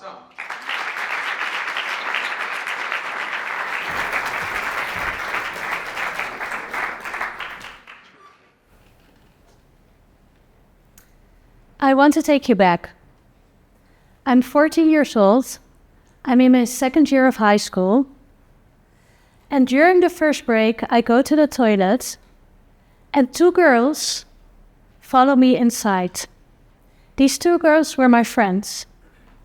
Mau-Asam. I want to take you back. I'm 14 years old. I'm in my second year of high school. And during the first break, I go to the toilet, and two girls follow me inside. These two girls were my friends.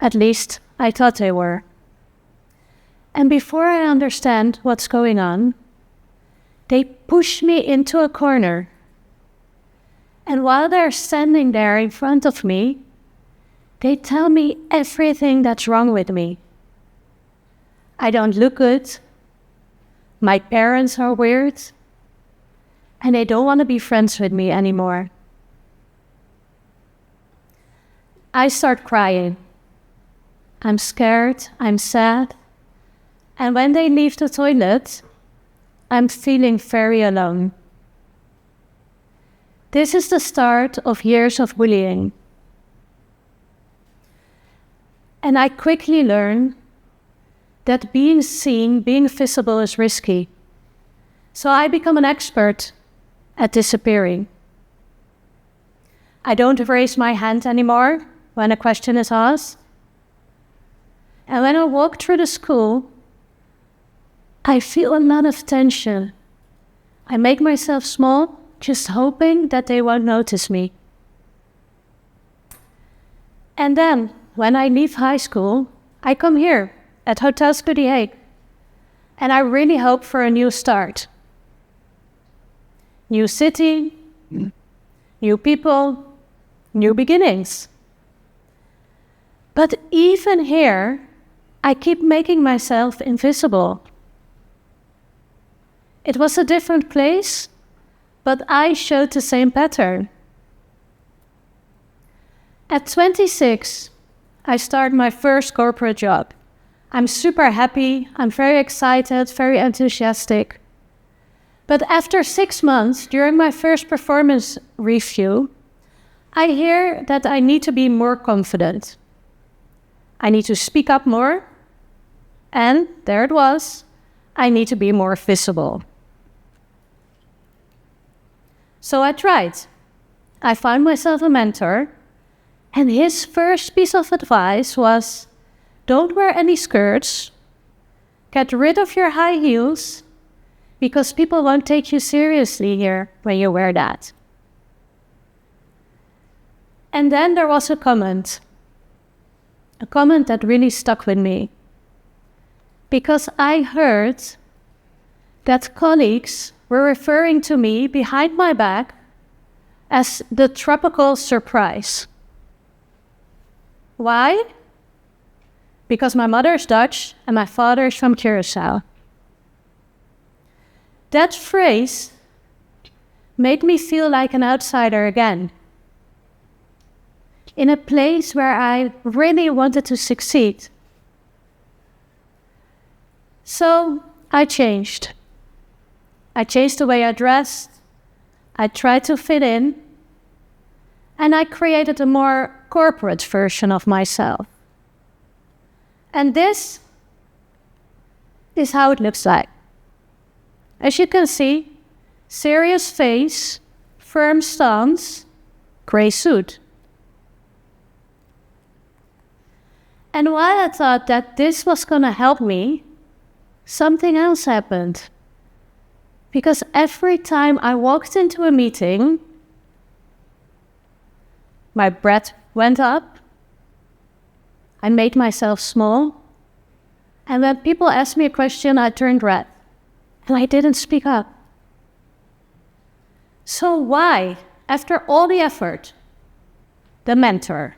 At least, I thought they were. And before I understand what's going on, they push me into a corner. And while they're standing there in front of me, they tell me everything that's wrong with me. I don't look good. My parents are weird. And they don't want to be friends with me anymore. I start crying. I'm scared, I'm sad. And when they leave the toilet, I'm feeling very alone. This is the start of years of bullying. And I quickly learn that being seen, being visible is risky. So I become an expert at disappearing. I don't raise my hand anymore when a question is asked. And when I walk through the school, I feel a lot of tension. I make myself small, just hoping that they won't notice me. And then, when I leave high school, I come here at TEDxHotelschool The Hague, and I really hope for a new start. New city, new people, new beginnings. But even here, I keep making myself invisible. It was a different place, but I showed the same pattern. At 26, I start my first corporate job. I'm super happy, I'm very excited, very enthusiastic. But after 6 months, during my first performance review, I hear that I need to be more confident. I need to speak up more, and there it was, I need to be more visible. So I tried. I found myself a mentor, and his first piece of advice was, don't wear any skirts, get rid of your high heels, because people won't take you seriously here when you wear that. And then there was a comment that really stuck with me, because I heard that colleagues were referring to me behind my back as the tropical surprise. Why? Because my mother is Dutch and my father is from Curacao. That phrase made me feel like an outsider again, in a place where I really wanted to succeed. So I changed. I changed the way I dressed, I tried to fit in, and I created a more corporate version of myself. And this is how it looks like. As you can see, serious face, firm stance, gray suit. And while I thought that this was going to help me, something else happened. Because every time I walked into a meeting, my breath went up, I made myself small, and when people asked me a question, I turned red, and I didn't speak up. So why, after all the effort, the mentor,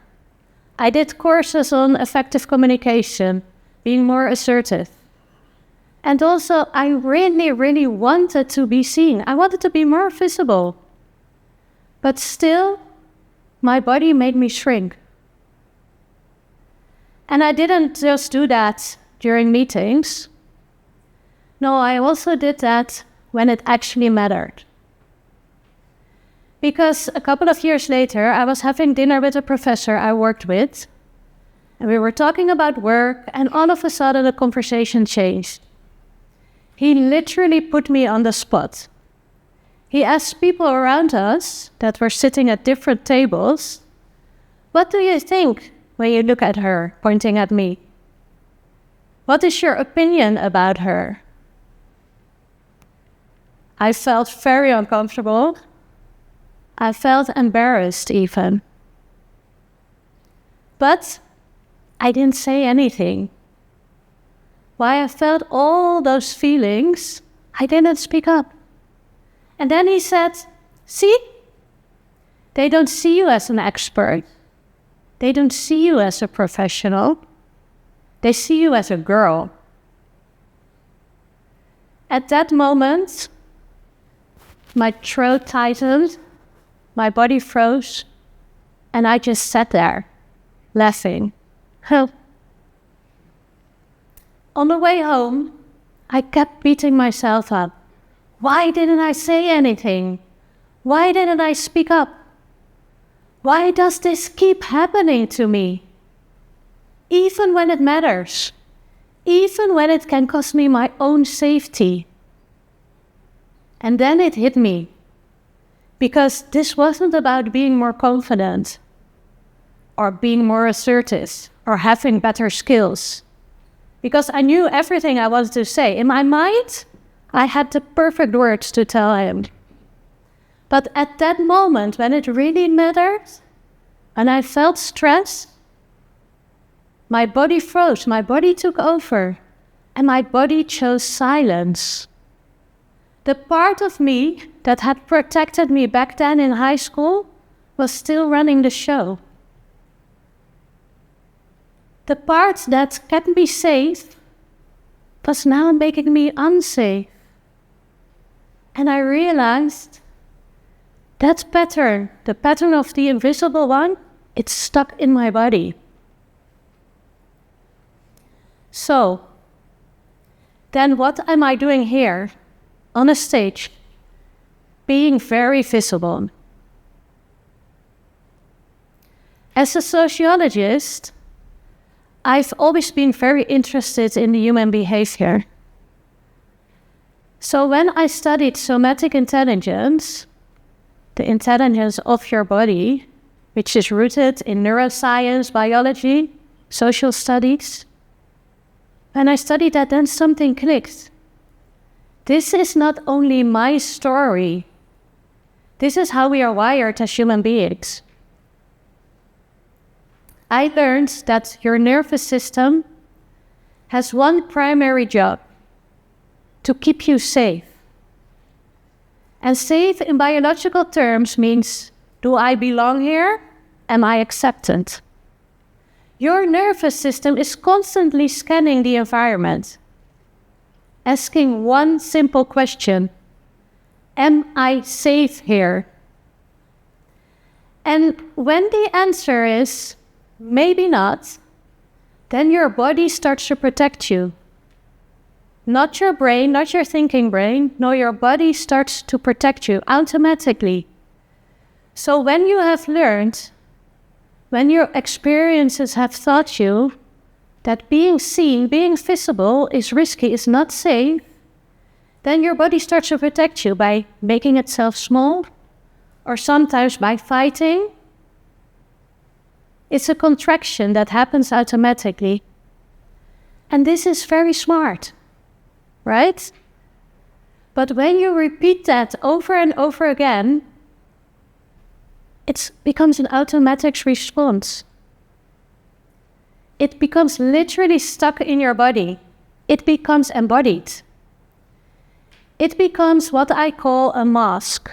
I did courses on effective communication, being more assertive. And also, I really, really wanted to be seen. I wanted to be more visible. But still, my body made me shrink. And I didn't just do that during meetings. No, I also did that when it actually mattered. Because a couple of years later, I was having dinner with a professor I worked with. and we were talking about work, and all of a sudden the conversation changed. He literally put me on the spot. He asked people around us that were sitting at different tables, "What do you think when you look at her," pointing at me? "What is your opinion about her?" I felt very uncomfortable. I felt embarrassed even. But I didn't say anything. Why I felt all those feelings, I didn't speak up. And then he said, "See? They don't see you as an expert. They don't see you as a professional. They see you as a girl." At that moment, my throat tightened, my body froze, and I just sat there, laughing. On the way home, I kept beating myself up. Why didn't I say anything? Why didn't I speak up? Why does this keep happening to me? Even when it matters. Even when it can cost me my own safety. And then it hit me. Because this wasn't about being more confident, or being more assertive, or having better skills. Because I knew everything I wanted to say. In my mind, I had the perfect words to tell him. But at that moment, when it really mattered, and I felt stress, my body froze, my body took over, and my body chose silence. The part of me that had protected me back then in high school was still running the show. The part that kept me safe was now making me unsafe. And I realized that pattern, the pattern of the invisible one, it's stuck in my body. So, then what am I doing here, on a stage, being very visible? As a sociologist, I've always been very interested in the human behavior. So when I studied somatic intelligence, the intelligence of your body, which is rooted in neuroscience, biology, social studies, when I studied that, then something clicked. This is not only my story. This is how we are wired as human beings. I learned that your nervous system has one primary job: to keep you safe. And safe in biological terms means, do I belong here? Am I accepted? Your nervous system is constantly scanning the environment, asking one simple question: am I safe here? And when the answer is maybe not, then your body starts to protect you. Not your brain, not your thinking brain. No, your body starts to protect you automatically. So when you have learned, when your experiences have taught you that being seen, being visible is risky, is not safe, then your body starts to protect you by making itself small, or sometimes by fighting. It's a contraction that happens automatically. And this is very smart, right? But when you repeat that over and over again, it becomes an automatic response. It becomes literally stuck in your body. It becomes embodied. It becomes what I call a mask.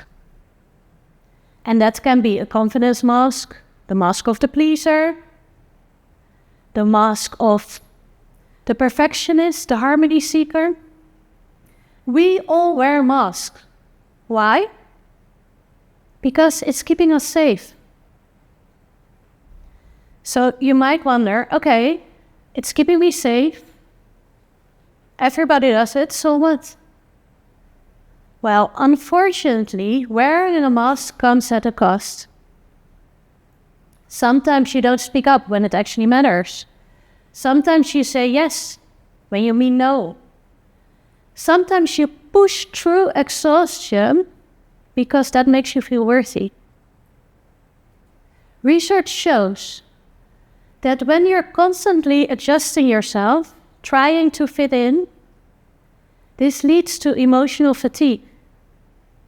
And that can be a confidence mask, the mask of the pleaser, the mask of the perfectionist, the harmony seeker. We all wear masks. Why? Because it's keeping us safe. So you might wonder, okay, it's keeping me safe. Everybody does it, so what? Well, unfortunately, wearing a mask comes at a cost. Sometimes you don't speak up when it actually matters. Sometimes you say yes when you mean no. Sometimes you push through exhaustion because that makes you feel worthy. Research shows that when you're constantly adjusting yourself, trying to fit in, this leads to emotional fatigue,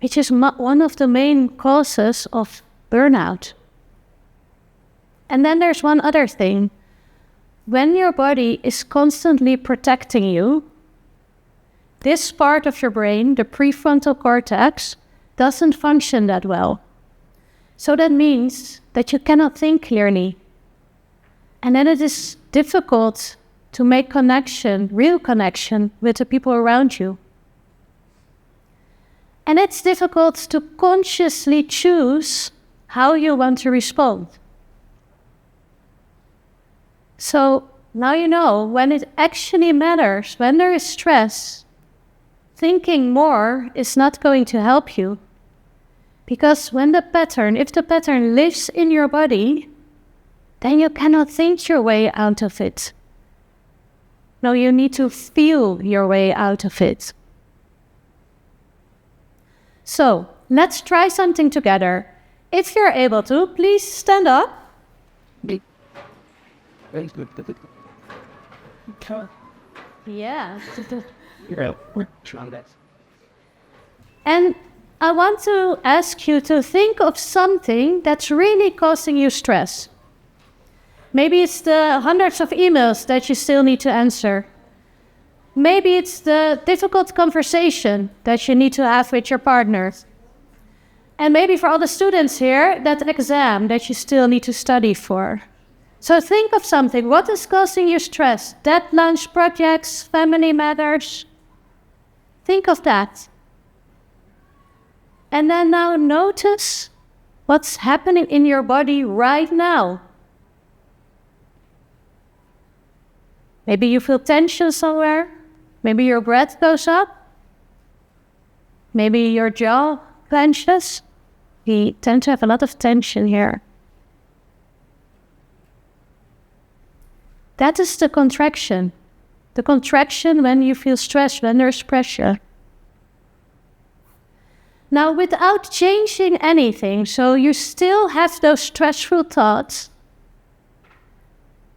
which is one of the main causes of burnout. And then there's one other thing. When your body is constantly protecting you, this part of your brain, the prefrontal cortex, doesn't function that well. So that means that you cannot think clearly. And then it is difficult to make connection, real connection, with the people around you. And it's difficult to consciously choose how you want to respond. So now you know, when it actually matters, when there is stress, thinking more is not going to help you. Because if the pattern lives in your body, then you cannot think your way out of it. No, you need to feel your way out of it. So, let's try something together. If you're able to, please stand up. Yeah. And I want to ask you to think of something that's really causing you stress. Maybe it's the hundreds of emails that you still need to answer. Maybe it's the difficult conversation that you need to have with your partner. And maybe for all the students here, that exam that you still need to study for. So think of something. What is causing you stress? Deadlines, projects, family matters. Think of that. And then now notice what's happening in your body right now. Maybe you feel tension somewhere. Maybe your breath goes up. Maybe your jaw clenches. We tend to have a lot of tension here. That is the contraction. The contraction when you feel stressed, when there's pressure. Now, without changing anything, so you still have those stressful thoughts,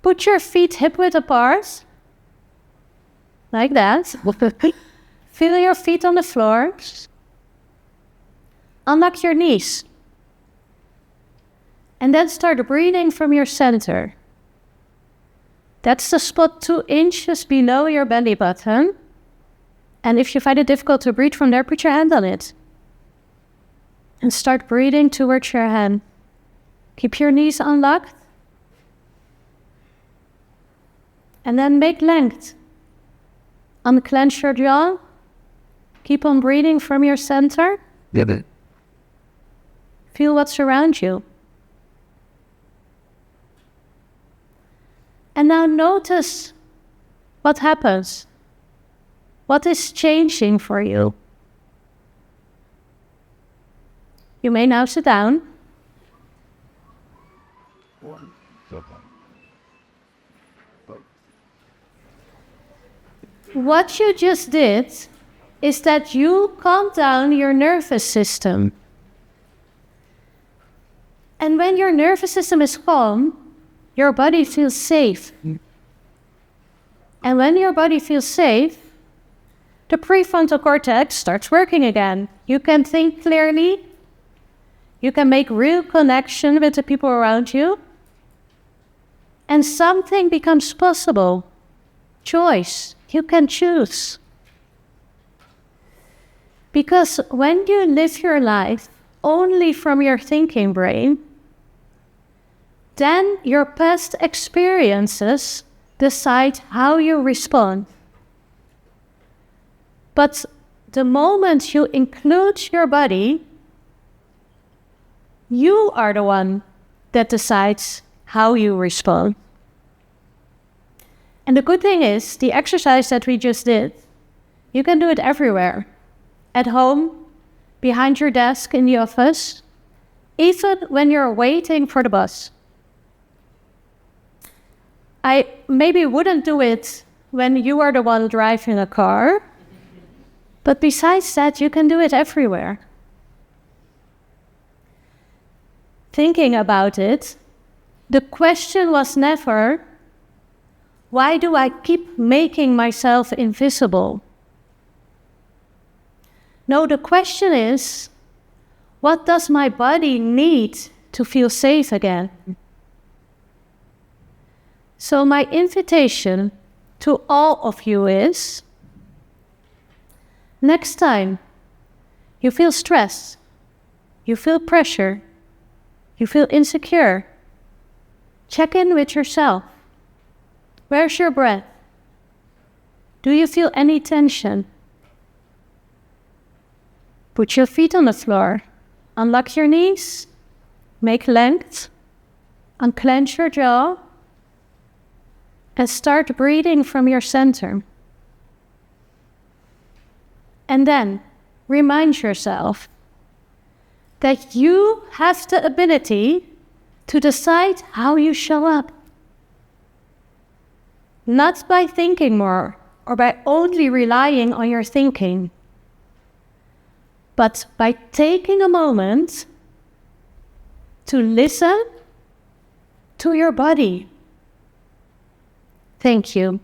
put your feet hip-width apart, like that. Feel your feet on the floor. Unlock your knees. And then start breathing from your center. That's the spot 2 inches below your belly button. And if you find it difficult to breathe from there, put your hand on it. And start breathing towards your hand. Keep your knees unlocked. And then make length. Unclench your jaw. Keep on breathing from your center. Feel what's around you. And now notice what happens. What is changing for you? You may now sit down. What you just did is that you calmed down your nervous system. And when your nervous system is calm, your body feels safe. And when your body feels safe, the prefrontal cortex starts working again. You can think clearly. You can make real connection with the people around you. And something becomes possible. Choice. You can choose. Because when you live your life only from your thinking brain, then your past experiences decide how you respond. But the moment you include your body, you are the one that decides how you respond. And the good thing is, the exercise that we just did, you can do it everywhere. At home, behind your desk in the office, even when you're waiting for the bus. I maybe wouldn't do it when you are the one driving a car, but besides that, you can do it everywhere. Thinking about it, the question was never, why do I keep making myself invisible? No, the question is, what does my body need to feel safe again? So my invitation to all of you is, next time you feel stress, you feel pressure, you feel insecure, check in with yourself. Where's your breath? Do you feel any tension? Put your feet on the floor. Unlock your knees. Make length. Unclench your jaw. And start breathing from your center. And then remind yourself that you have the ability to decide how you show up. Not by thinking more or by only relying on your thinking, but by taking a moment to listen to your body. Thank you.